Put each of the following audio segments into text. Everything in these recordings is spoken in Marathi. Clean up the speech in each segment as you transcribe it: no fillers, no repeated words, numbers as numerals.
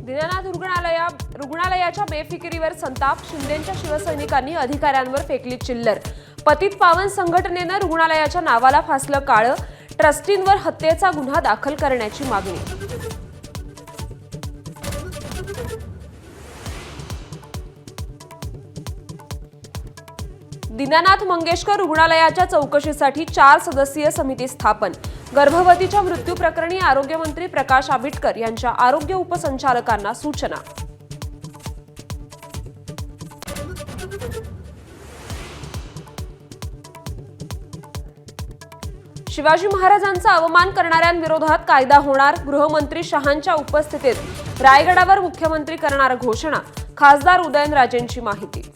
दीनानाथ रुग्णालयाच्या बेफिकिरीवर संताप. शिंदेंच्या शिवसैनिकांनी अधिकाऱ्यांवर फेकली चिल्लर. पतित पावन संघटनेनं रुग्णालयाच्या नावाला फासलं काळं. ट्रस्टींवर हत्येचा गुन्हा दाखल करण्याची मागणी. दीनानाथ मंगेशकर रुग्णालयाच्या चौकशीसाठी 4 सदस्यीय समिती स्थापन. गर्भवतीच्या मृत्यू प्रकरणी आरोग्यमंत्री प्रकाश आंबेडकर यांच्या आरोग्य उपसंचालकांना सूचना. शिवाजी महाराजांचा अवमान करणाऱ्यांविरोधात कायदा होणार. गृहमंत्री शहांच्या उपस्थितीत रायगडावर मुख्यमंत्री करणार घोषणा. खासदार उदयनराजेंची माहिती.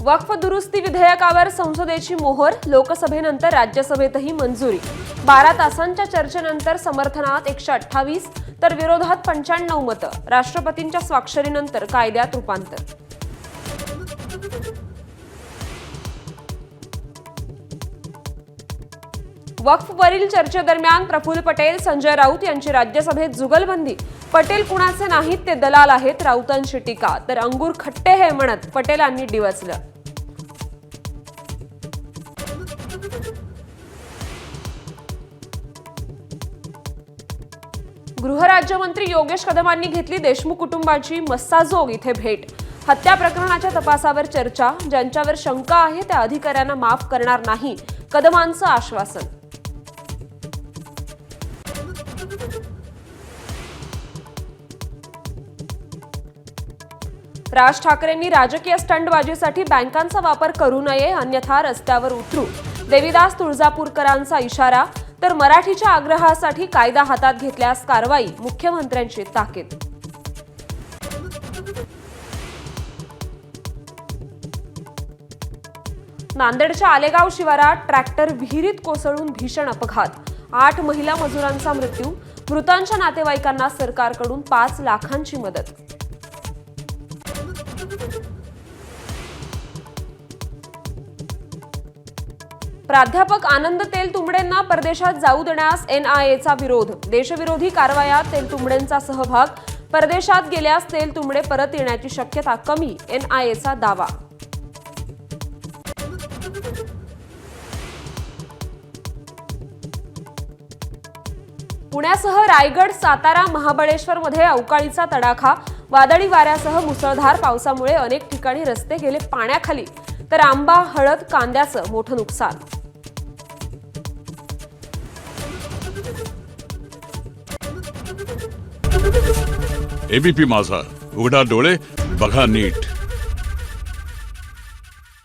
वक्फ दुरुस्ती विधेयकावर संसदेची मोहर. लोकसभेनंतर राज्यसभेतही मंजुरी. 12 तासांच्या चर्चेनंतर समर्थनात 128 तर विरोधात 95 मतं. राष्ट्रपतींच्या स्वाक्षरीनंतर कायद्यात रूपांतर. वक्फवरील चर्चेदरम्यान प्रफुल्ल पटेल, संजय राऊत यांची राज्यसभेत जुगलबंदी. पटेल कुणाचे नाहीत, ते दलाल आहेत. राऊतांची टीका. तर अंगूर खट्टे हे म्हणत पटेलांनी डिवचलं. गृहराज्यमंत्री योगेश कदमांनी घेतली देशमुख कुटुंबाची मस्साजोग इथे भेट. हत्या प्रकरणाच्या तपासावर चर्चा. ज्यांच्यावर शंका आहे त्या अधिकाऱ्यांना माफ करणार नाही, कदमांचं आश्वासन. राज ठाकरेंनी राजकीय स्टंटबाजीसाठी बँकांचा वापर करू नये, अन्यथा रस्त्यावर उतरू. देविदास तुळजापूरकरांचा इशारा. तर मराठीच्या आग्रहासाठी कायदा हातात घेतल्यास कारवाई. मुख्यमंत्र्यांची ताकीद. नांदेडच्या आलेगाव शिवारात ट्रॅक्टर विहिरीत कोसळून भीषण अपघात. 8 महिला मजुरांचा मृत्यू. मृतांच्या नातेवाईकांना सरकारकडून 5 लाखांची मदत. प्राध्यापक आनंद तेलतुंबडेंना परदेशात जाऊ देण्यास NIAचा विरोध. देशविरोधी कारवायात तेलतुंबडेंचा सहभाग. परदेशात गेल्यास तेलतुंबडे परत येण्याची शक्यता कमी, NIAचा दावा. पुण्यासह रायगड, सातारा, महाबळेश्वरमध्ये अवकाळीचा तडाखा. वादळी वाऱ्यासह मुसळधार पावसामुळे अनेक ठिकाणी रस्ते गेले पाण्याखाली. तर आंबा, हळद, कांद्याचं मोठं नुकसान. ABP माझा, उघडा डोळे बघा नीट.